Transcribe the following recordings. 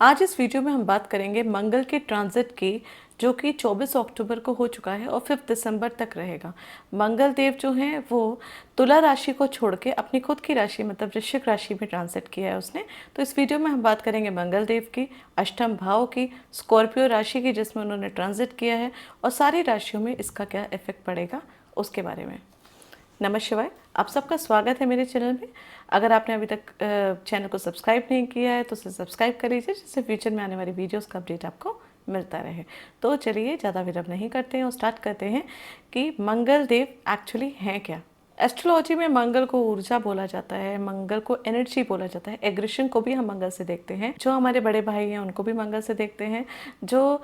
आज इस वीडियो में हम बात करेंगे मंगल के ट्रांजिट की, जो कि 24 अक्टूबर को हो चुका है और 5 दिसंबर तक रहेगा। मंगल देव जो हैं वो तुला राशि को छोड़ के अपनी खुद की राशि मतलब वृश्चिक राशि में ट्रांजिट किया है उसने। तो इस वीडियो में हम बात करेंगे मंगल देव की, अष्टम भाव की, स्कॉर्पियो राशि की जिसमें उन्होंने ट्रांजिट किया है और सारी राशियों में इसका क्या इफेक्ट पड़ेगा उसके बारे में। नमः शिवाय, आप सबका स्वागत है मेरे चैनल में। अगर आपने अभी तक चैनल को सब्सक्राइब नहीं किया है तो उसे सब्सक्राइब कर लीजिए, जिससे फ्यूचर में आने वाली वीडियोस का अपडेट आपको मिलता रहे। तो चलिए ज़्यादा विलंब नहीं करते हैं और स्टार्ट करते हैं कि मंगल देव एक्चुअली हैं क्या। एस्ट्रोलॉजी में मंगल को ऊर्जा बोला जाता है, मंगल को एनर्जी बोला जाता है। एग्रेशन को भी हम मंगल से देखते हैं, जो हमारे बड़े भाई हैं उनको भी मंगल से देखते हैं, जो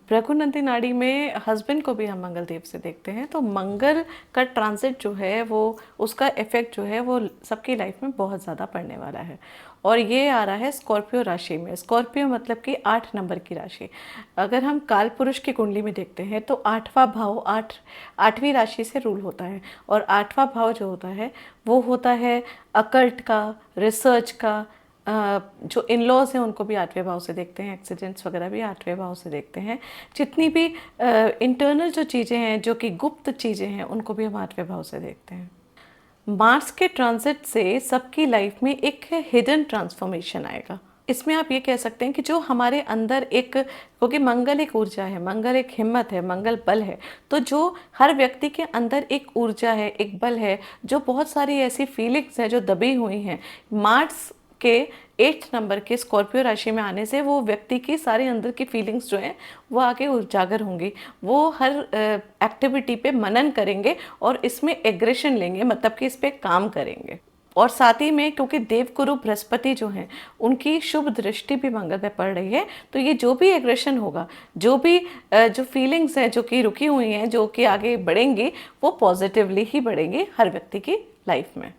भृगुनंदी नाड़ी में हस्बैंड को भी हम मंगल देव से देखते हैं। तो मंगल का ट्रांजिट जो है वो उसका इफेक्ट जो है वो सबकी लाइफ में बहुत ज़्यादा पड़ने वाला है। और ये आ रहा है स्कॉर्पियो राशि में। स्कॉर्पियो मतलब कि 8 नंबर की राशि। अगर हम काल पुरुष की कुंडली में देखते हैं तो 8वां भाव 8वीं राशि से रूल होता है। और 8वां भाव जो होता है वो होता है अकल्ट का, रिसर्च का। जो इन लॉज हैं उनको भी 8वें भाव से देखते हैं, एक्सीडेंट्स वगैरह भी 8वें भाव से देखते हैं। जितनी भी इंटरनल जो चीज़ें हैं, जो कि गुप्त चीज़ें हैं, उनको भी हम 8वें भाव से देखते हैं। मार्स के ट्रांजिट से सबकी लाइफ में एक हिडन ट्रांसफॉर्मेशन आएगा। इसमें आप ये कह सकते हैं कि जो हमारे अंदर एक, क्योंकि मंगल एक ऊर्जा है, मंगल एक हिम्मत है, मंगल बल है, तो जो हर व्यक्ति के अंदर एक ऊर्जा है, एक बल है, जो बहुत सारी ऐसी फीलिंग्स हैं जो दबी हुई हैं, मार्स के 8 नंबर के स्कॉर्पियो राशि में आने से वो व्यक्ति की सारी अंदर की फीलिंग्स जो हैं वो आगे उजागर होंगी। वो हर एक्टिविटी पे मनन करेंगे और इसमें एग्रेशन लेंगे, मतलब कि इस पे काम करेंगे। और साथ ही में क्योंकि देवगुरु बृहस्पति जो हैं उनकी शुभ दृष्टि भी मंगल पे पड़ रही है, तो ये जो भी एग्रेशन होगा, जो भी जो फीलिंग्स हैं जो कि रुकी हुई हैं, जो कि आगे बढ़ेंगी, वो पॉजिटिवली ही बढ़ेंगी हर व्यक्ति की लाइफ में।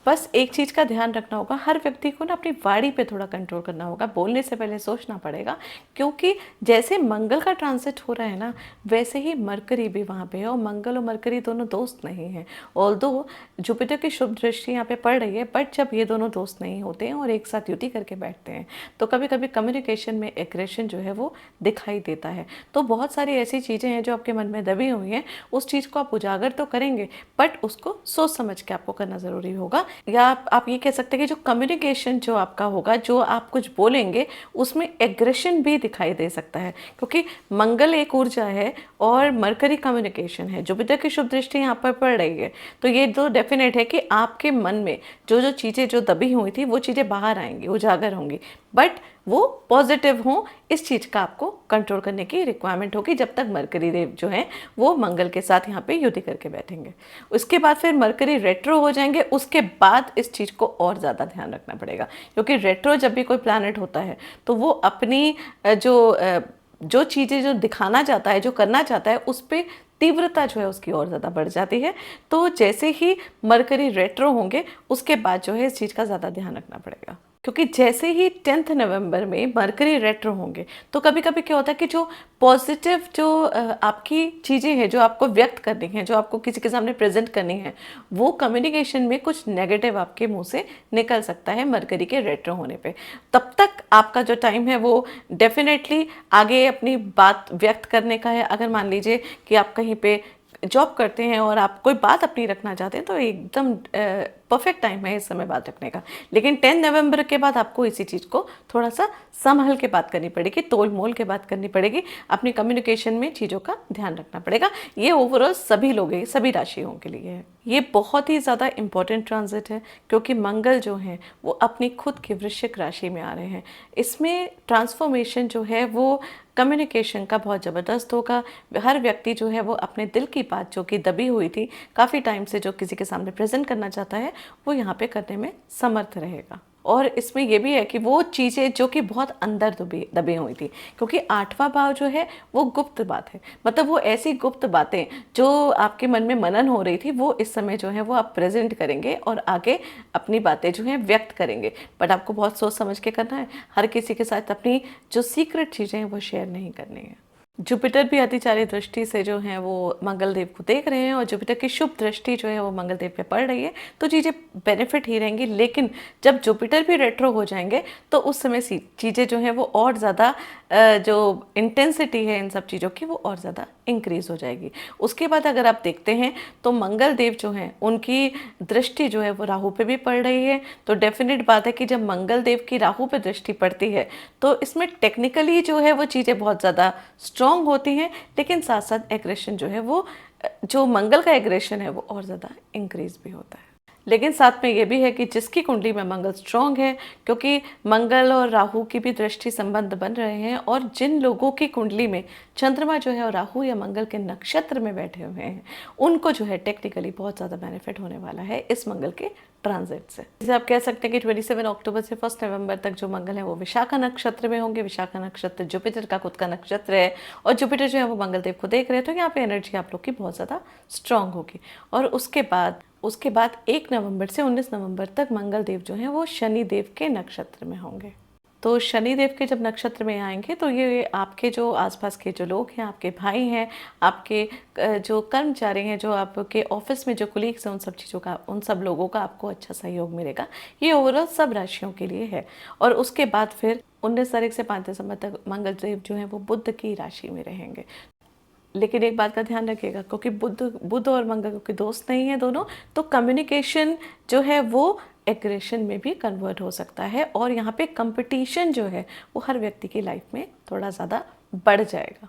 बस एक चीज़ का ध्यान रखना होगा, हर व्यक्ति को ना अपनी वाणी पे थोड़ा कंट्रोल करना होगा, बोलने से पहले सोचना पड़ेगा। क्योंकि जैसे मंगल का ट्रांजिट हो रहा है ना, वैसे ही मरकरी भी वहाँ पे है और मंगल और मरकरी दोनों दोस्त नहीं हैं। ऑल्दो जुपिटर की शुभ दृष्टि यहाँ पे पड़ रही है, बट जब ये दोनों दोस्त नहीं होते हैं और एक साथ युति करके बैठते हैं तो कभी कभी कम्युनिकेशन में एग्रेशन जो है वो दिखाई देता है। तो बहुत सारी ऐसी चीज़ें हैं जो आपके मन में दबी हुई हैं, उस चीज़ को आप उजागर तो करेंगे, बट उसको सोच समझ के आपको करना ज़रूरी होगा। या आप ये कह सकते हैं कि जो कम्युनिकेशन जो आपका होगा, जो आप कुछ बोलेंगे, उसमें एग्रेशन भी दिखाई दे सकता है। क्योंकि मंगल एक ऊर्जा है और मरकरी कम्युनिकेशन है, जुपिटर की शुभ दृष्टि यहाँ पर पड़ रही है। तो ये तो डेफिनेट है कि आपके मन में जो जो चीज़ें जो दबी हुई थी वो चीज़ें बाहर आएंगी, उजागर होंगी, बट वो पॉजिटिव हों, इस चीज़ का आपको कंट्रोल करने की रिक्वायरमेंट होगी जब तक मरकरी देव जो हैं वो मंगल के साथ यहाँ पे युति करके बैठेंगे। उसके बाद फिर मरकरी रेट्रो हो जाएंगे, उसके बाद इस चीज़ को और ज़्यादा ध्यान रखना पड़ेगा। क्योंकि रेट्रो जब भी कोई प्लैनेट होता है तो वो अपनी जो चीज़ें जो दिखाना चाहता है, जो करना चाहता है, उस पर तीव्रता जो है उसकी और ज़्यादा बढ़ जाती है। तो जैसे ही मरकरी रेट्रो होंगे उसके बाद जो है इस चीज़ का ज़्यादा ध्यान रखना पड़ेगा। क्योंकि जैसे ही 10 नवंबर में मरकरी रेट्रो होंगे तो कभी कभी क्या होता है कि जो पॉजिटिव जो आपकी चीज़ें हैं जो आपको व्यक्त करनी है, जो आपको किसी के सामने प्रेजेंट करनी है, वो कम्युनिकेशन में कुछ नेगेटिव आपके मुंह से निकल सकता है मरकरी के रेट्रो होने पे। तब तक आपका जो टाइम है वो डेफिनेटली आगे अपनी बात व्यक्त करने का है। अगर मान लीजिए कि आप कहीं पे जॉब करते हैं और आप कोई बात अपनी रखना चाहते हैं तो एकदम परफेक्ट टाइम है इस समय बात रखने का। लेकिन 10 नवंबर के बाद आपको इसी चीज़ को थोड़ा सा संभल के बात करनी पड़ेगी, तोल मोल के बात करनी पड़ेगी, अपनी कम्युनिकेशन में चीज़ों का ध्यान रखना पड़ेगा। ये ओवरऑल सभी लोग, सभी राशियों के लिए है। ये बहुत ही ज़्यादा इंपॉर्टेंट ट्रांजिट है क्योंकि मंगल जो हैं वो अपनी खुद की वृश्चिक राशि में आ रहे हैं। इसमें ट्रांसफॉर्मेशन जो है वो कम्युनिकेशन का बहुत ज़बरदस्त होगा। हर व्यक्ति जो है वो अपने दिल की बात जो कि दबी हुई थी काफ़ी टाइम से, जो किसी के सामने प्रेजेंट करना चाहता है, वो यहाँ पे करने में समर्थ रहेगा। और इसमें यह भी है कि वो चीज़ें जो कि बहुत अंदर दबी हुई थी, क्योंकि 8वां भाव जो है वो गुप्त बात है, मतलब वो ऐसी गुप्त बातें जो आपके मन में मनन हो रही थी वो इस समय जो है वो आप प्रेजेंट करेंगे और आगे अपनी बातें जो हैं व्यक्त करेंगे। बट आपको बहुत सोच समझ के करना है, हर किसी के साथ अपनी जो सीक्रेट चीज़ें हैं वो शेयर नहीं करनी है। जुपिटर भी अतिचारी दृष्टि से जो है वो मंगल देव को देख रहे हैं और जुपिटर की शुभ दृष्टि जो है वो मंगल देव पे पड़ रही है, तो चीज़ें बेनिफिट ही रहेंगी। लेकिन जब जुपिटर भी रेट्रो हो जाएंगे तो उस समय चीज़ें जो हैं वो और ज़्यादा जो इंटेंसिटी है इन सब चीज़ों की वो और ज़्यादा इंक्रीज हो जाएगी। उसके बाद अगर आप देखते हैं तो मंगल देव जो हैं उनकी दृष्टि जो है वो राहु पे भी पड़ रही है, तो डेफिनेट बात है कि जब मंगल देव की राहु पे दृष्टि पड़ती है तो इसमें टेक्निकली जो है वो चीज़ें बहुत ज़्यादा स्ट्रॉन्ग होती हैं, लेकिन साथ साथ एग्रेशन जो है वो जो मंगल का एग्रेशन है वो और ज़्यादा इंक्रीज भी होता है। लेकिन साथ में ये भी है कि जिसकी कुंडली में मंगल स्ट्रॉन्ग है, क्योंकि मंगल और राहु की भी दृष्टि संबंध बन रहे हैं, और जिन लोगों की कुंडली में चंद्रमा जो है और राहु या मंगल के नक्षत्र में बैठे हुए हैं उनको जो है टेक्निकली बहुत ज़्यादा बेनिफिट होने वाला है इस मंगल के ट्रांजिट से। जैसे आप कह सकते हैं कि 27 अक्टूबर से 1 नवंबर तक जो मंगल है वो विशाखा नक्षत्र में होंगे। विशाखा नक्षत्र जुपिटर का खुद का नक्षत्र है और जुपिटर जो है वो मंगल देव को देख रहे हैं, तो यहाँ पे एनर्जी आप लोग की बहुत ज़्यादा स्ट्रांग होगी। और उसके बाद 1 नवंबर से 19 नवंबर तक मंगल देव जो हैं वो शनि देव के नक्षत्र में होंगे। तो शनि देव के जब नक्षत्र में आएंगे तो ये आपके जो आसपास के जो लोग हैं, आपके भाई हैं, आपके जो कर्मचारी हैं, जो आपके ऑफिस में जो कुलीग्स हैं, उन सब चीज़ों का, उन सब लोगों का आपको अच्छा सहयोग मिलेगा। ये ओवरऑल सब राशियों के लिए है। और उसके बाद फिर 19 तारीख से 5 दिसंबर तक मंगल देव जो है वो बुध की राशि में रहेंगे। लेकिन एक बात का ध्यान रखिएगा, क्योंकि बुध और मंगल क्योंकि दोस्त नहीं है दोनों, तो कम्युनिकेशन जो है वो एग्रेशन में भी कन्वर्ट हो सकता है और यहाँ पे कंपटीशन जो है वो हर व्यक्ति की लाइफ में थोड़ा ज़्यादा बढ़ जाएगा।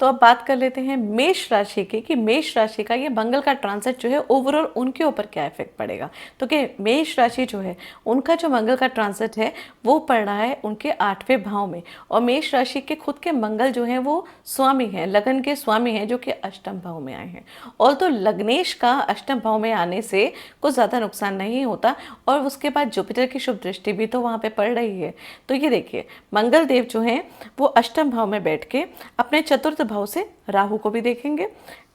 तो अब बात कर लेते हैं मेष राशि की, कि मेष राशि का ये मंगल का ट्रांजिट जो है ओवरऑल उनके ऊपर क्या इफेक्ट पड़ेगा। तो कि मेष राशि जो है उनका जो मंगल का ट्रांजिट है वो पड़ रहा है उनके 8वें भाव में, और मेष राशि के खुद के मंगल जो है वो स्वामी हैं, लगन के स्वामी हैं, जो कि अष्टम भाव में आए हैं। और तो लग्नेश का अष्टम भाव में आने से कुछ ज़्यादा नुकसान नहीं होता, और उसके बाद जुपिटर की शुभ दृष्टि भी तो वहाँ पर पड़ रही है। तो ये देखिए, मंगल देव जो हैं वो अष्टम भाव में बैठ के अपने चतुर्थ भाव से राहु को भी देखेंगे,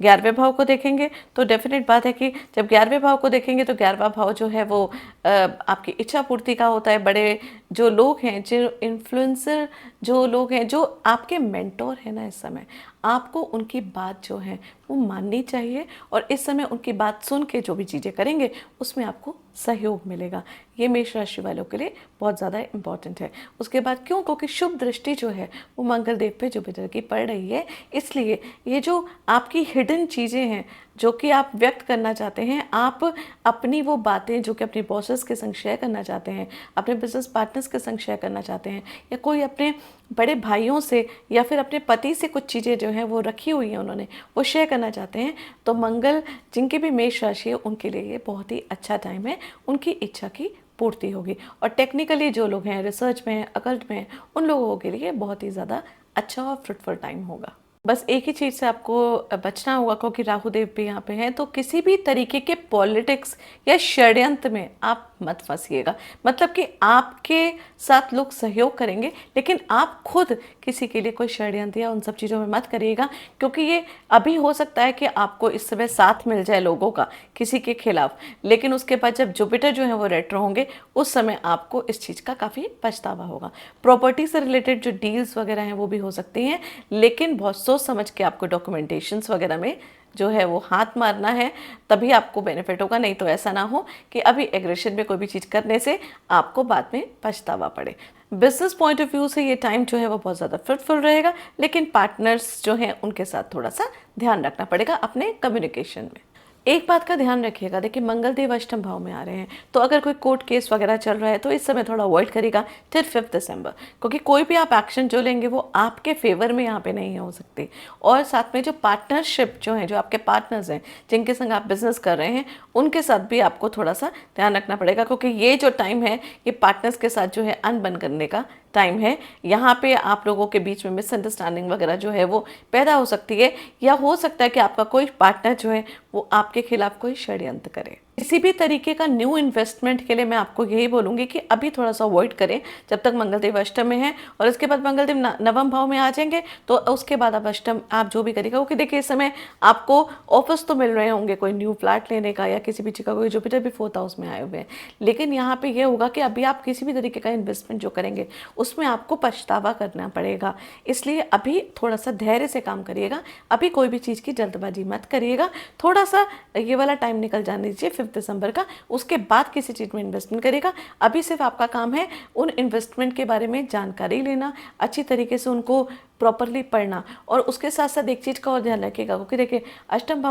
11वें भाव को देखेंगे। तो डेफिनेट बात है कि जब 11वें भाव को देखेंगे तो 11वां भाव जो है वो आपकी इच्छा पूर्ति का होता है। बड़े जो लोग हैं, जो इन्फ्लुएंसर जो लोग हैं, जो आपके मेंटोर हैं ना, इस समय आपको उनकी बात जो है वो माननी चाहिए, और इस समय उनकी बात सुन के जो भी चीज़ें करेंगे उसमें आपको सहयोग मिलेगा। ये मेष राशि वालों के लिए बहुत ज़्यादा इंपॉर्टेंट है। उसके बाद क्यों, क्योंकि शुभ दृष्टि जो है वो मंगल देव पे जुपिटर की पड़ रही है, इसलिए ये जो आपकी हिडन चीज़ें हैं जो कि आप व्यक्त करना चाहते हैं, आप अपनी वो बातें जो कि अपने बॉसेस के संग शेयर करना चाहते हैं, अपने बिजनेस पार्टनर्स के संग शेयर करना चाहते हैं, या कोई अपने बड़े भाइयों से या फिर अपने पति से कुछ चीज़ें जो हैं वो रखी हुई हैं उन्होंने, वो शेयर करना चाहते हैं, तो मंगल जिनकी भी मेष राशि है उनके लिए ये बहुत ही अच्छा टाइम है, उनकी इच्छा की पूर्ति होगी। और टेक्निकली जो लोग हैं, रिसर्च में, अकल्ट में, उन लोगों के लिए बहुत ही ज़्यादा अच्छा और फ्रूटफुल टाइम होगा। बस एक ही चीज़ से आपको बचना होगा, क्योंकि राहु देव भी यहाँ पे हैं, तो किसी भी तरीके के पॉलिटिक्स या षड्यंत्र में आप मत फंसिएगा। मतलब कि आपके साथ लोग सहयोग करेंगे, लेकिन आप खुद किसी के लिए कोई षड्यंत्र या उन सब चीज़ों में मत करिएगा, क्योंकि ये अभी हो सकता है कि आपको इस समय साथ मिल जाए लोगों का किसी के खिलाफ, लेकिन उसके बाद जब जुपिटर जो है वो रेट्रो होंगे उस समय आपको इस चीज़ का काफ़ी पछतावा होगा। प्रॉपर्टी से रिलेटेड जो डील्स वगैरह हैं वो भी हो सकती हैं, लेकिन बहुत सोच समझ के आपको डॉक्यूमेंटेशंस वगैरह में जो है वो हाथ मारना है, तभी आपको बेनिफिट होगा। नहीं तो ऐसा ना हो कि अभी एग्रेशन में कोई भी चीज़ करने से आपको बाद में पछतावा पड़े। बिजनेस पॉइंट ऑफ व्यू से ये टाइम जो है वो बहुत ज़्यादा फ्रूटफुल रहेगा, लेकिन पार्टनर्स जो हैं उनके साथ थोड़ा सा ध्यान रखना पड़ेगा अपने कम्युनिकेशन में। एक बात का ध्यान रखिएगा, देखिए मंगल देव अष्टम भाव में आ रहे हैं, तो अगर कोई कोर्ट केस वगैरह चल रहा है तो इस समय थोड़ा अवॉइड करेगा टिल 5 दिसंबर, क्योंकि कोई भी आप एक्शन जो लेंगे वो आपके फेवर में यहाँ पे नहीं हो सकती। और साथ में जो पार्टनरशिप जो है, जो आपके पार्टनर्स हैं जिनके संग आप बिजनेस कर रहे हैं, उनके साथ भी आपको थोड़ा सा ध्यान रखना पड़ेगा, क्योंकि ये जो टाइम है ये पार्टनर्स के साथ जो है अनबन करने का टाइम है। यहाँ पे आप लोगों के बीच में मिसअंडरस्टैंडिंग वगैरह जो है वो पैदा हो सकती है, या हो सकता है कि आपका कोई पार्टनर जो है वो आपके खिलाफ कोई षड्यंत्र करे। किसी भी तरीके का न्यू इन्वेस्टमेंट के लिए मैं आपको यही बोलूँगी कि अभी थोड़ा सा अवॉइड करें जब तक मंगलदेव अष्टम में है, और इसके बाद मंगलदेव नवम भाव में आ जाएंगे तो उसके बाद आप अष्टम आप जो भी करेगा, क्योंकि देखिए इस समय आपको ऑफर्स तो मिल रहे होंगे कोई न्यू फ्लैट लेने का या किसी भी चीज़ का, कोई जुपिटर भी 4th हाउस में आए हुए हैं, लेकिन यहाँ पे ये होगा कि अभी आप किसी भी तरीके का इन्वेस्टमेंट जो करेंगे उसमें आपको पछतावा करना पड़ेगा। इसलिए अभी थोड़ा सा धैर्य से काम करिएगा, अभी कोई भी चीज़ की जल्दबाजी मत करिएगा, थोड़ा सा ये वाला टाइम निकल जाने दीजिए 5 दिसंबर का, उसके बाद किसी चीज़ में इन्वेस्टमेंट करेगा। अभी सिर्फ आपका काम है उन इन्वेस्टमेंट के बारे में जानकारी लेना, अच्छी तरीके से उनको प्रॉपरली पढ़ना, और उसके साथ साथ एक चीज़ का और ध्यान रखिएगा, क्योंकि देखिए अष्टम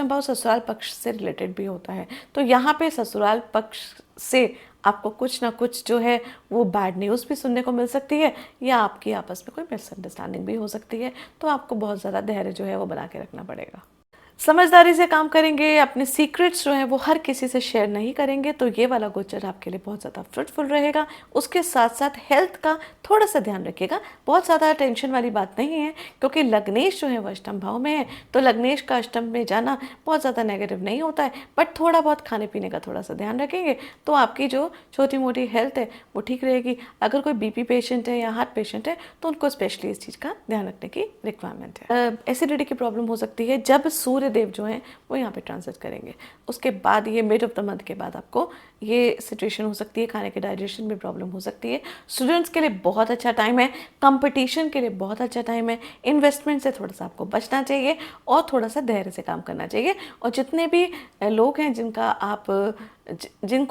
भाव ससुराल पक्ष से रिलेटेड भी होता है, तो यहाँ पे ससुराल पक्ष से आपको कुछ ना कुछ जो है वो बैड न्यूज़ भी सुनने को मिल सकती है, या आपकी आपस में कोई मिसअंडरस्टैंडिंग भी हो सकती है, तो आपको बहुत ज़्यादा धैर्य जो है वो बना के रखना पड़ेगा। समझदारी से काम करेंगे, अपने सीक्रेट्स जो हैं वो हर किसी से शेयर नहीं करेंगे, तो ये वाला गोचर आपके लिए बहुत ज़्यादा फ्रूटफुल रहेगा। उसके साथ साथ हेल्थ का थोड़ा सा ध्यान रखिएगा, बहुत ज़्यादा टेंशन वाली बात नहीं है, क्योंकि लग्नेश जो है वो अष्टम भाव में है, तो लग्नेश का अष्टम में जाना बहुत ज़्यादा नेगेटिव नहीं होता है, बट थोड़ा बहुत खाने पीने का थोड़ा सा ध्यान रखेंगे तो आपकी जो छोटी मोटी हेल्थ है वो ठीक रहेगी। अगर कोई बीपी पेशेंट है या हार्ट पेशेंट है तो उनको स्पेशली इस चीज़ का ध्यान रखने की रिक्वायरमेंट है। एसिडिटी की प्रॉब्लम हो सकती है जब सूर्य देव जो हैं वो यहाँ पे ट्रांजिट करेंगे, उसके बाद ये मिड ऑफ द मंथ के बाद आपको ये सिचुएशन हो सकती है, खाने के डाइजेशन में प्रॉब्लम हो सकती है। स्टूडेंट्स के लिए बहुत अच्छा टाइम है, कंपटीशन के लिए बहुत अच्छा टाइम है, इन्वेस्टमेंट से थोड़ा सा आपको बचना चाहिए और थोड़ा सा धैर्य से काम करना चाहिए। और जितने भी लोग हैं जिनको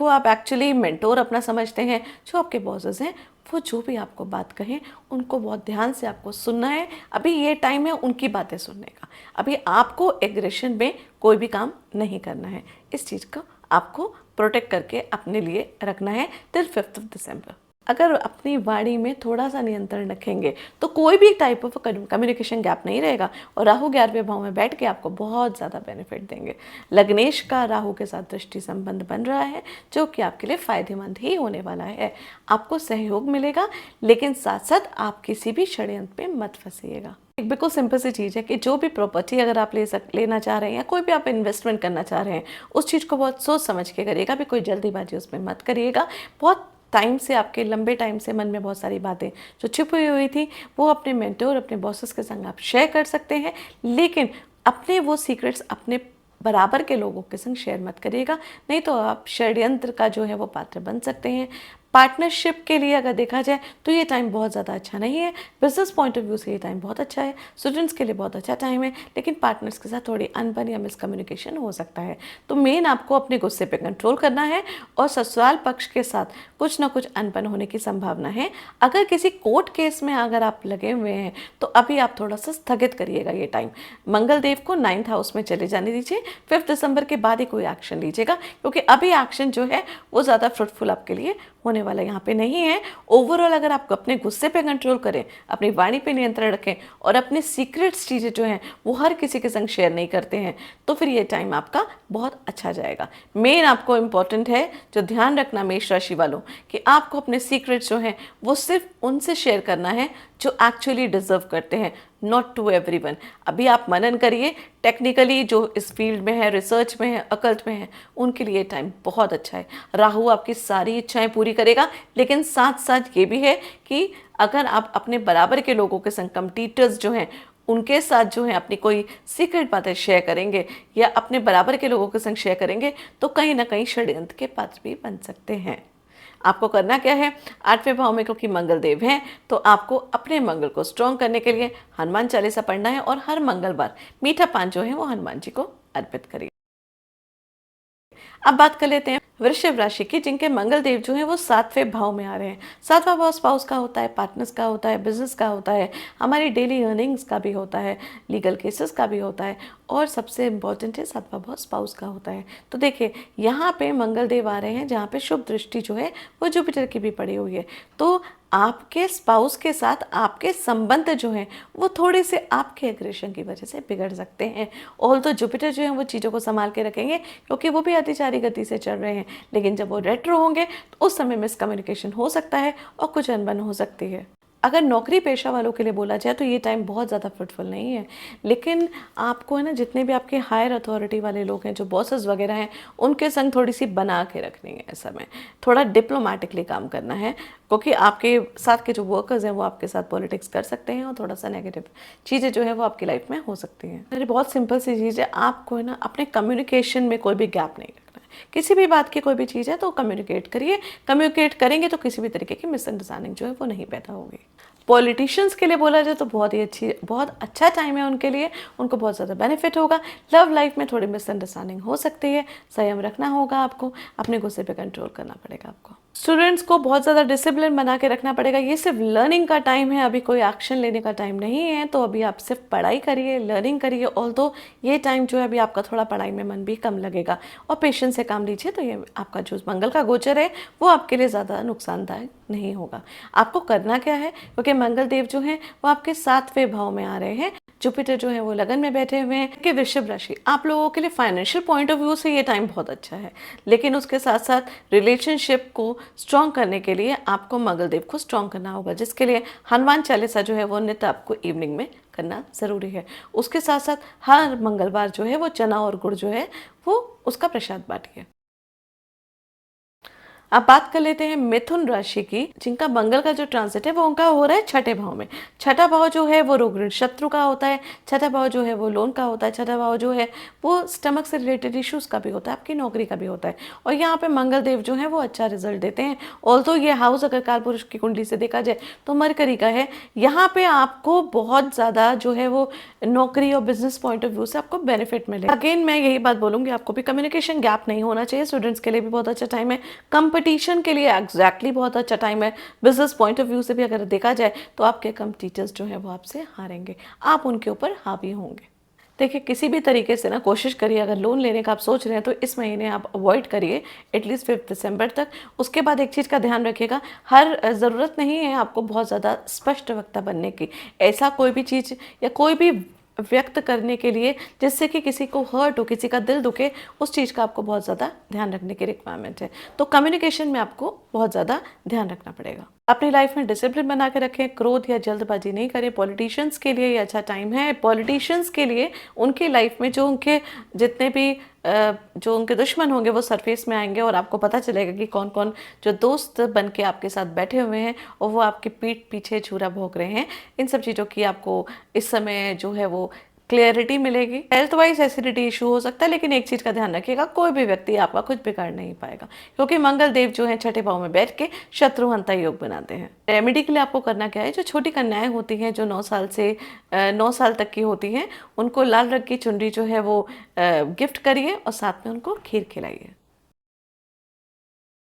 आप एक्चुअली मेंटोर अपना समझते हैं, जो आपके बॉसेस हैं, वो जो भी आपको बात कहें उनको बहुत ध्यान से आपको सुनना है। अभी ये टाइम है उनकी बातें सुनने का, अभी आपको एग्रेशन में कोई भी काम नहीं करना है, इस चीज़ को आपको प्रोटेक्ट करके अपने लिए रखना है टिल 5 दिसंबर। अगर अपनी वाणी में थोड़ा सा नियंत्रण रखेंगे तो कोई भी टाइप ऑफ कम्युनिकेशन गैप नहीं रहेगा, और राहु 11वें भाव में बैठ के आपको बहुत ज़्यादा बेनिफिट देंगे। लग्नेश का राहु के साथ दृष्टि संबंध बन रहा है, जो कि आपके लिए फायदेमंद ही होने वाला है। आपको सहयोग मिलेगा, लेकिन साथ साथ आप किसी भी षड्यंत्र में मत फंसिएगा। एक बिल्कुल सिंपल सी चीज़ है कि जो भी प्रॉपर्टी अगर आप लेना चाह रहे हैं या कोई भी आप इन्वेस्टमेंट करना चाह रहे हैं, उस चीज़ को बहुत सोच समझ के करिएगा, भी कोई जल्दीबाजी उसमें मत करिएगा। बहुत टाइम से आपके लंबे टाइम से मन में बहुत सारी बातें जो छिपी हुई थी वो अपने मेंटोर अपने बॉसेस के संग आप शेयर कर सकते हैं, लेकिन अपने वो सीक्रेट्स अपने बराबर के लोगों के संग शेयर मत करिएगा, नहीं तो आप षड्यंत्र का जो है वो पात्र बन सकते हैं। पार्टनरशिप के लिए अगर देखा जाए तो ये टाइम बहुत ज़्यादा अच्छा नहीं है, बिजनेस पॉइंट ऑफ व्यू से ये टाइम बहुत अच्छा है, स्टूडेंट्स के लिए बहुत अच्छा टाइम है, लेकिन पार्टनर्स के साथ थोड़ी अनबन या मिसकम्युनिकेशन हो सकता है। तो मेन आपको अपने गुस्से पे कंट्रोल करना है, और ससुराल पक्ष के साथ कुछ ना कुछ अनबन होने की संभावना है। अगर किसी कोर्ट केस में अगर आप लगे हुए हैं तो अभी आप थोड़ा सा स्थगित करिएगा ये टाइम, मंगल देव को 9th हाउस में चले जाने दीजिए, 5 दिसंबर के बाद ही कोई एक्शन लीजिएगा, क्योंकि अभी एक्शन जो है वो ज़्यादा फ्रूटफुल आपके लिए होने वाला यहाँ पे नहीं है। ओवरऑल अगर आप अपने गुस्से पे कंट्रोल करें, अपनी वाणी पे नियंत्रण रखें और अपने सीक्रेट्स चीज़ें जो हैं वो हर किसी के संग शेयर नहीं करते हैं, तो फिर ये टाइम आपका बहुत अच्छा जाएगा। मेन आपको इम्पॉर्टेंट है जो ध्यान रखना मेष राशि वालों, कि आपको अपने सीक्रेट्स जो हैं वो सिर्फ उनसे शेयर करना है जो एक्चुअली डिजर्व करते हैं, नॉट टू एवरीवन। अभी आप मनन करिए, टेक्निकली जो इस फील्ड में है, रिसर्च में है, अकल्ट में है, उनके लिए टाइम बहुत अच्छा है। राहु आपकी सारी इच्छाएं पूरी करेगा, लेकिन साथ साथ ये भी है कि अगर आप अपने बराबर के लोगों के संग कंपटीटर्स जो हैं उनके साथ जो है अपनी कोई सीक्रेट बातें शेयर करेंगे या अपने बराबर के लोगों के संग शेयर करेंगे तो कहीं ना कहीं षड्यंत्र के पात्र भी बन सकते हैं। आपको करना क्या है, 8वें भाव में क्योंकि मंगल देव हैं, तो आपको अपने मंगल को स्ट्रॉन्ग करने के लिए हनुमान चालीसा पढ़ना है, और हर मंगलवार मीठा पान जो है वो हनुमान जी को अर्पित करिए। अब बात कर लेते हैं वृषभ राशि की, जिनके मंगल देव जो हैं वो 7वें भाव में आ रहे हैं। 7वां भाव स्पाउस का होता है, पार्टनर्स का होता है, बिजनेस का होता है, हमारी डेली अर्निंग्स का भी होता है, लीगल केसेस का भी होता है, और सबसे इम्पॉर्टेंट है 7वां भाव स्पाउस का होता है। तो देखिए यहाँ पे मंगल देव आ रहे हैं, जहाँ पे शुभ दृष्टि जो है वो जुपिटर की भी पड़ी हुई है, तो आपके स्पाउस के साथ आपके संबंध जो हैं वो थोड़े से आपके एग्रेशन की वजह से बिगड़ सकते हैं। और तो जुपिटर जो है वो चीज़ों को संभाल के रखेंगे, क्योंकि वो भी अतिचारी गति से चल रहे हैं, लेकिन जब वो रेट्रो होंगे तो उस समय मिसकम्युनिकेशन हो सकता है और कुछ अनबन हो सकती है। अगर नौकरी पेशा वालों के लिए बोला जाए तो ये टाइम बहुत ज़्यादा फ्रूटफुल नहीं है, लेकिन आपको है ना जितने भी आपके हायर अथॉरिटी वाले लोग हैं, जो बॉसेस वगैरह हैं, उनके संग थोड़ी सी बना के रखनी है इस समय, थोड़ा डिप्लोमेटिकली काम करना है, क्योंकि आपके साथ के जो वर्कर्स हैं वो आपके साथ पॉलिटिक्स कर सकते हैं और थोड़ा सा नेगेटिव चीज़ें जो है वो आपकी लाइफ में हो सकती हैं। अरे बहुत सिंपल सी चीज़ है, आपको है ना अपने कम्युनिकेशन में कोई भी गैप नहीं रखना है। किसी भी बात की कोई भी चीज़ है तो कम्युनिकेट करिए, कम्युनिकेट करेंगे तो किसी भी तरीके की मिसअंडरस्टैंडिंग जो है वो नहीं पैदा होगी। पॉलिटिशियंस के लिए बोला जाए तो बहुत अच्छा टाइम है उनके लिए, उनको बहुत ज़्यादा बेनिफिट होगा। लव लाइफ में थोड़ी मिसअंडरस्टैंडिंग हो सकती है, संयम रखना होगा आपको, अपने गुस्से पे कंट्रोल करना पड़ेगा आपको। स्टूडेंट्स को बहुत ज़्यादा डिसिप्लिन बना के रखना पड़ेगा। ये सिर्फ लर्निंग का टाइम है, अभी कोई एक्शन लेने का टाइम नहीं है, तो अभी आप सिर्फ पढ़ाई करिए, लर्निंग करिए। ऑल्दो ये टाइम जो है अभी आपका थोड़ा पढ़ाई में मन भी कम लगेगा और पेशेंस से काम लीजिए, तो ये आपका जो मंगल का गोचर है वो आपके लिए ज़्यादा नुकसानदायक नहीं होगा। आपको करना क्या है, क्योंकि मंगल देव जो हैं वो आपके 7वें भाव में आ रहे हैं, जुपिटर जो है वो लगन में बैठे हुए हैं कि वृषभ राशि। आप लोगों के लिए फाइनेंशियल पॉइंट ऑफ व्यू से ये टाइम बहुत अच्छा है, लेकिन उसके साथ साथ रिलेशनशिप को स्ट्रॉन्ग करने के लिए आपको मंगल देव को स्ट्रॉन्ग करना होगा, जिसके लिए हनुमान चालीसा जो है वो नित्य आपको इवनिंग में करना ज़रूरी है। उसके साथ साथ हर मंगलवार जो है वो चना और गुड़ जो है वो उसका प्रसाद बांटिए। अब बात कर लेते हैं मिथुन राशि की, जिनका मंगल का जो ट्रांजिट है वो उनका हो रहा है 6ठे भाव में। 6ठा भाव जो है वो रोग ऋण शत्रु का होता है, 6ठा भाव जो है वो लोन का होता है, 6ठा भाव जो है वो स्टमक से रिलेटेड इश्यूज का भी होता है, आपकी नौकरी का भी होता है। और यहाँ पे मंगल देव जो है वो अच्छा रिजल्ट देते हैं। ऑल्दो ये हाउस अगर कालपुरुष की कुंडली से देखा जाए तो मरकरी का है, यहाँ पे आपको बहुत ज़्यादा जो है वो नौकरी और बिजनेस पॉइंट ऑफ व्यू से आपको बेनिफिट मिलेगा। अगेन मैं यही बात बोलूँगी, आपको भी कम्युनिकेशन गैप नहीं होना चाहिए। स्टूडेंट्स के लिए भी बहुत अच्छा टाइम है, कंपटीशन के लिए एग्जैक्टली बहुत अच्छा टाइम है। बिजनेस पॉइंट ऑफ व्यू से भी अगर देखा जाए तो आपके कंपटीटर्स जो है वो आपसे हारेंगे, आप उनके ऊपर हावी होंगे। देखिए किसी भी तरीके से ना कोशिश करिए, अगर लोन लेने का आप सोच रहे हैं तो इस महीने आप अवॉइड करिए एटलीस्ट 5 दिसंबर तक। उसके बाद एक चीज़ का ध्यान रखिएगा, हर ज़रूरत नहीं है आपको बहुत ज़्यादा स्पष्ट वक्ता बनने की। ऐसा कोई भी चीज़ या कोई भी व्यक्त करने के लिए जिससे कि किसी को हर्ट हो, किसी का दिल दुखे, उस चीज़ का आपको बहुत ज़्यादा ध्यान रखने की रिक्वायरमेंट है। तो कम्युनिकेशन में आपको बहुत ज़्यादा ध्यान रखना पड़ेगा। अपनी लाइफ में डिसिप्लिन बना के रखें, क्रोध या जल्दबाजी नहीं करें। पॉलिटिशियंस के लिए ये अच्छा टाइम है। पॉलिटिशियंस के लिए उनकी लाइफ में जो उनके जितने भी जो उनके दुश्मन होंगे वो सरफेस में आएंगे और आपको पता चलेगा कि कौन कौन जो दोस्त बन के आपके साथ बैठे हुए हैं और वो आपकी पीठ पीछे छुरा भोंक रहे हैं। इन सब चीज़ों की आपको इस समय जो है वो क्लियरिटी मिलेगी। हेल्थ वाइज एसिडिटी इशू हो सकता है, लेकिन एक चीज़ का ध्यान रखिएगा, कोई भी व्यक्ति आपका कुछ बिगाड़ नहीं पाएगा, क्योंकि मंगल देव जो है 6ठे भाव में बैठ के शत्रुहंता योग बनाते हैं। रेमेडी के लिए आपको करना क्या है, जो छोटी कन्याएं होती हैं जो 9 साल तक की होती हैं, उनको लाल रंग की चुनरी जो है वो गिफ्ट करिए और साथ में उनको खीर खिलाइए।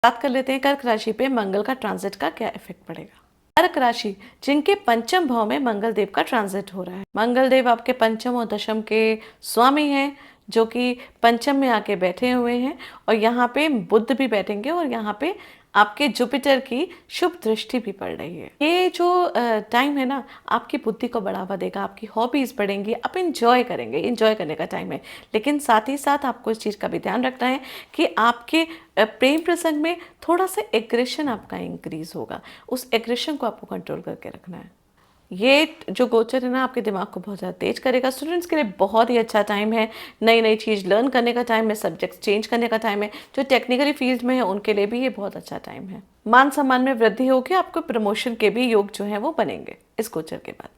बात कर लेते हैं कर्क राशि पे मंगल का ट्रांजिट का क्या इफेक्ट पड़ेगा। कर्क राशि जिनके पंचम भाव में मंगल देव का ट्रांजिट हो रहा है। मंगल देव आपके पंचम और दशम के स्वामी हैं, जो कि पंचम में आके बैठे हुए हैं और यहाँ पे बुध भी बैठेंगे और यहाँ पे आपके जुपिटर की शुभ दृष्टि भी पड़ रही है। ये जो टाइम है ना, आपकी बुद्धि को बढ़ावा देगा, आपकी हॉबीज बढ़ेंगी, आप इंजॉय करेंगे, इंजॉय करने का टाइम है। लेकिन साथ ही साथ आपको इस चीज़ का भी ध्यान रखना है कि आपके प्रेम प्रसंग में थोड़ा सा एग्रेशन आपका इंक्रीज होगा, उस एग्रेशन को आपको कंट्रोल करके रखना है। ये जो गोचर है ना आपके दिमाग को बहुत ज़्यादा तेज करेगा। स्टूडेंट्स के लिए बहुत ही अच्छा टाइम है, नई नई चीज़ लर्न करने का टाइम है, सब्जेक्ट्स चेंज करने का टाइम है। जो टेक्निकली फील्ड में है उनके लिए भी ये बहुत अच्छा टाइम है। मान सम्मान में वृद्धि होगी, आपको प्रमोशन के भी योग जो है वो बनेंगे इस गोचर के बाद।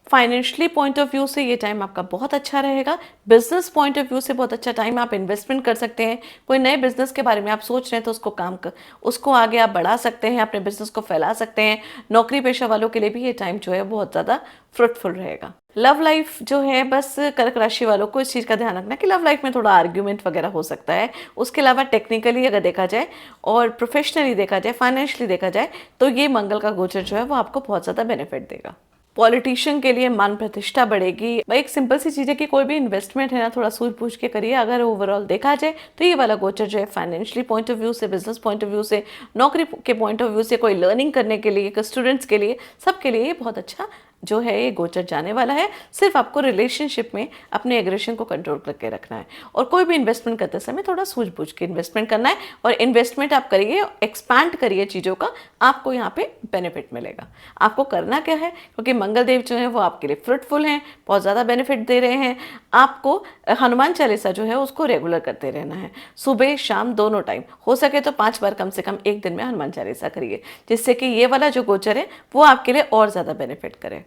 फाइनेंशियली पॉइंट ऑफ व्यू से ये टाइम आपका बहुत अच्छा रहेगा। बिजनेस पॉइंट ऑफ व्यू से बहुत अच्छा टाइम, आप इन्वेस्टमेंट कर सकते हैं। कोई नए बिजनेस के बारे में आप सोच रहे हैं तो उसको आगे आप बढ़ा सकते हैं, अपने बिजनेस को फैला सकते हैं। नौकरी पेशा वालों के लिए भी ये टाइम जो है बहुत ज़्यादा फ्रूटफुल रहेगा। लव लाइफ जो है, बस कर्क राशि वालों को इस चीज़ का ध्यान रखना कि लव लाइफ में थोड़ा आर्ग्यूमेंट वगैरह हो सकता है। उसके अलावा टेक्निकली अगर देखा जाए और प्रोफेशनली देखा जाए, फाइनेंशियली देखा जाए, तो ये मंगल का गोचर जो है वो आपको बहुत ज़्यादा बेनिफिट देगा। पॉलिटिशियन के लिए मान प्रतिष्ठा बढ़ेगी। एक सिंपल सी चीज़ है कि कोई भी इन्वेस्टमेंट है ना, थोड़ा सूझ बूझ के करिए। अगर ओवरऑल देखा जाए तो ये वाला गोचर जो है फाइनेंशियली पॉइंट ऑफ व्यू से, बिजनेस पॉइंट ऑफ व्यू से, नौकरी के पॉइंट ऑफ व्यू से, कोई लर्निंग करने के लिए, स्टूडेंट्स के लिए, सबके लिए ये बहुत अच्छा जो है ये गोचर जाने वाला है। सिर्फ आपको रिलेशनशिप में अपने एग्रेशन को कंट्रोल करके रखना है और कोई भी इन्वेस्टमेंट करते समय थोड़ा सूझबूझ के इन्वेस्टमेंट करना है। और इन्वेस्टमेंट आप करिए, एक्सपैंड करिए चीज़ों का, आपको यहाँ पे बेनिफिट मिलेगा। आपको करना क्या है, क्योंकि मंगल देव जो है वो आपके लिए फ्रूटफुल हैं, बहुत ज़्यादा बेनिफिट दे रहे हैं। आपको हनुमान चालीसा जो है उसको रेगुलर करते रहना है, सुबह शाम दोनों टाइम। हो सके तो 5 बार कम से कम एक दिन में हनुमान चालीसा करिए, जिससे कि ये वाला जो गोचर है वो आपके लिए और ज़्यादा बेनिफिट करे।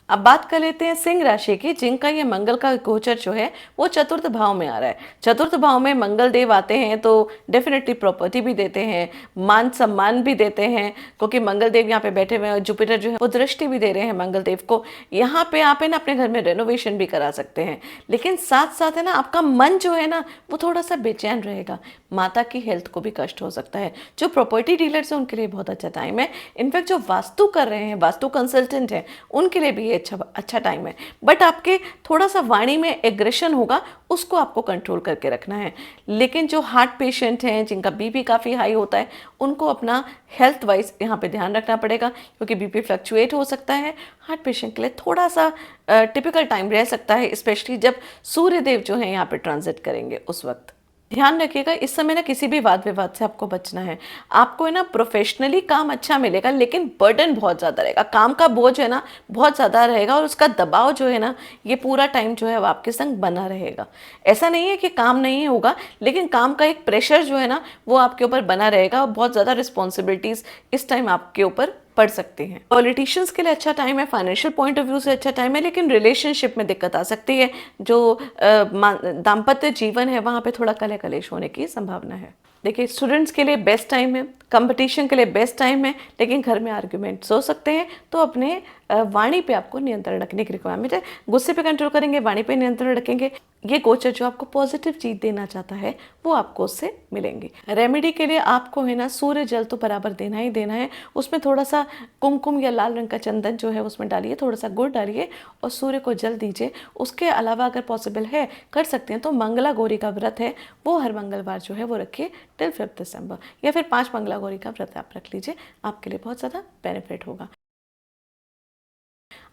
अब बात कर लेते हैं सिंह राशि की, जिनका ये मंगल का गोचर जो है वो चतुर्थ भाव में आ रहा है। चतुर्थ भाव में मंगल देव आते हैं तो डेफिनेटली प्रॉपर्टी भी देते हैं, मान सम्मान भी देते हैं, क्योंकि मंगल देव यहाँ पे बैठे हुए हैं और जुपिटर जो है वो दृष्टि भी दे रहे हैं मंगल देव को। यहाँ पे आप है ना अपने घर में रेनोवेशन भी करा सकते हैं, लेकिन साथ साथ है ना आपका मन जो है ना वो थोड़ा सा बेचैन रहेगा, माता की हेल्थ को भी कष्ट हो सकता है। जो प्रॉपर्टी डीलर्स हैं उनके लिए बहुत अच्छा टाइम है। इनफैक्ट जो वास्तु कर रहे हैं, वास्तु कंसल्टेंट हैं, उनके लिए भी ये अच्छा टाइम है। बट आपके थोड़ा सा वाणी में एग्रेशन होगा, उसको आपको कंट्रोल करके रखना है। लेकिन जो हार्ट पेशेंट हैं, जिनका बीपी काफ़ी हाई होता है, उनको अपना हेल्थ वाइज यहाँ पे ध्यान रखना पड़ेगा, क्योंकि बीपी फ्लक्चुएट हो सकता है। हार्ट पेशेंट के लिए थोड़ा सा टिपिकल टाइम रह सकता है, स्पेशली जब सूर्य देव जो है यहाँ पे ट्रांजिट करेंगे उस वक्त। ध्यान रखिएगा इस समय ना किसी भी वाद विवाद से आपको बचना है। आपको है ना प्रोफेशनली काम अच्छा मिलेगा, लेकिन बर्डन बहुत ज़्यादा रहेगा, काम का बोझ है ना बहुत ज़्यादा रहेगा, और उसका दबाव जो है ना ये पूरा टाइम जो है वो आपके संग बना रहेगा। ऐसा नहीं है कि काम नहीं होगा, लेकिन काम का एक प्रेशर जो है ना वो आपके ऊपर बना रहेगा, और बहुत ज़्यादा रिस्पॉन्सिबिलिटीज़ इस टाइम आपके ऊपर पढ़ सकते हैं। पॉलिटिशियंस के लिए अच्छा टाइम है, फाइनेंशियल पॉइंट ऑफ व्यू से अच्छा टाइम है, लेकिन रिलेशनशिप में दिक्कत आ सकती है। जो दाम्पत्य जीवन है वहाँ पे थोड़ा कलह कलेश होने की संभावना है। देखिए स्टूडेंट्स के लिए बेस्ट टाइम है, कंपटीशन के लिए बेस्ट टाइम है, लेकिन घर में आर्ग्यूमेंट्स हो सकते हैं, तो अपने वाणी पे आपको नियंत्रण रखने की रिक्वायरमेंट है। गुस्से पे कंट्रोल करेंगे, वाणी पे नियंत्रण रखेंगे, ये गोचर जो आपको पॉजिटिव चीज देना चाहता है वो आपको उससे मिलेंगी। रेमेडी के लिए आपको है ना सूर्य जल तो बराबर देना ही देना है, उसमें थोड़ा सा कुमकुम या लाल रंग का चंदन जो है उसमें डालिए, थोड़ा सा गुड़ डालिए और सूर्य को जल दीजिए। उसके अलावा अगर पॉसिबल है कर सकते हैं तो मंगला गौरी का व्रत है वो हर मंगलवार जो है वो रखिए टिल 5 दिसंबर, या फिर 5 मंगला गौरी का व्रत आप रख लीजिए, आपके लिए बहुत ज़्यादा बेनिफिट होगा।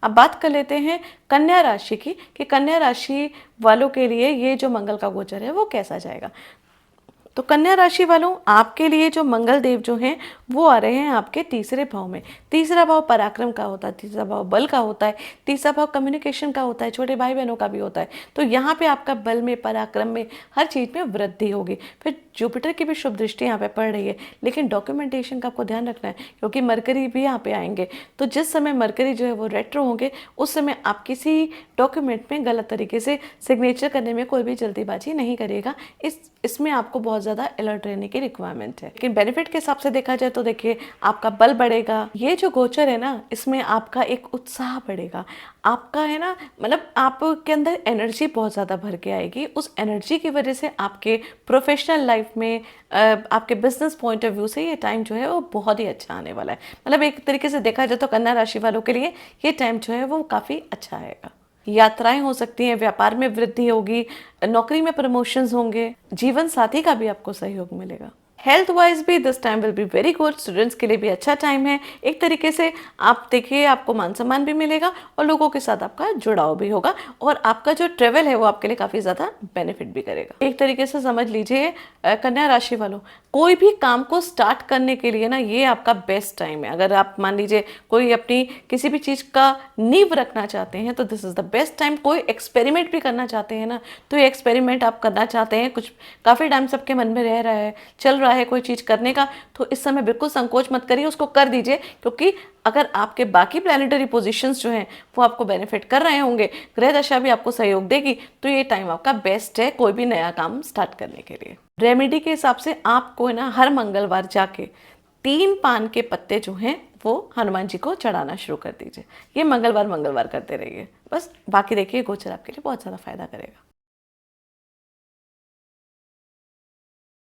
अब बात कर लेते हैं कन्या राशि की, कि कन्या राशि वालों के लिए ये जो मंगल का गोचर है वो कैसा जाएगा। तो कन्या राशि वालों आपके लिए जो मंगल देव जो हैं वो आ रहे हैं आपके तीसरे भाव में। तीसरा भाव पराक्रम का होता है, तीसरा भाव बल का होता है, तीसरा भाव कम्युनिकेशन का होता है, छोटे भाई बहनों का भी होता है। तो यहाँ पे आपका बल में, पराक्रम में, हर चीज़ में वृद्धि होगी। फिर जुपिटर की भी शुभ दृष्टि यहाँ पे पड़ रही है, लेकिन डॉक्यूमेंटेशन का आपको ध्यान रखना है, क्योंकि मरकरी भी यहाँ पे आएंगे। तो जिस समय मरकरी जो है वो रेट्रो होंगे, उस समय आप किसी डॉक्यूमेंट में गलत तरीके से सिग्नेचर करने में कोई भी जल्दीबाजी नहीं करेगा। इसमें आपको बहुत ज़्यादा अलर्ट रहने की रिक्वायरमेंट है। लेकिन बेनिफिट के हिसाब से देखा जाए तो देखिए आपका बल बढ़ेगा। ये जो गोचर है ना इसमें आपका एक उत्साह बढ़ेगा, आपका है ना मतलब आपके अंदर एनर्जी बहुत ज़्यादा भर के आएगी। उस एनर्जी की वजह से आपके प्रोफेशनल लाइफ में, आपके बिजनेस पॉइंट ऑफ व्यू से ये टाइम जो है वो बहुत ही अच्छा आने वाला है। मतलब एक तरीके से देखा जाए तो कन्या राशि वालों के लिए ये टाइम जो है वो काफ़ी अच्छा आएगा। यात्राएं हो सकती हैं, व्यापार में वृद्धि होगी, नौकरी में प्रमोशंस होंगे, जीवन साथी का भी आपको सहयोग मिलेगा। हेल्थ वाइज भी this time will be very good. Students के लिए भी अच्छा टाइम है। एक तरीके से आप देखिए आपको मान सम्मान भी मिलेगा और लोगों के साथ आपका जुड़ाव भी होगा, और आपका जो ट्रेवल है वो आपके लिए काफ़ी ज़्यादा बेनिफिट भी करेगा। एक तरीके से समझ लीजिए कन्या राशि वालों, कोई भी काम को स्टार्ट करने के लिए ना ये आपका बेस्ट टाइम है। अगर आप मान लीजिए कोई अपनी किसी भी चीज़ का नींव रखना चाहते हैं तो this is the best time. कोई एक्सपेरिमेंट भी करना चाहते हैं ना, तो ये एक्सपेरिमेंट आप करना चाहते हैं, कुछ काफ़ी टाइम सबके मन में रह रहा है, चल रहा है कोई चीज़ करने का, तो इस समय बिल्कुल संकोच मत करिए, उसको कर दीजिए। क्योंकि अगर आपके बाकी प्लैनेटरी पोजीशंस जो हैं वो आपको बेनिफिट कर रहे होंगे, ग्रह दशा भी आपको सहयोग देगी, तो ये टाइम आपका बेस्ट है कोई भी नया काम स्टार्ट करने के लिए। रेमेडी के हिसाब से आपको है ना हर मंगलवार जाके 3 पान के पत्ते जो हैं वो हनुमान जी को चढ़ाना शुरू कर दीजिए। ये मंगलवार करते रहिए बस। बाकी देखिए गोचर आपके लिए बहुत ज़्यादा फायदा करेगा।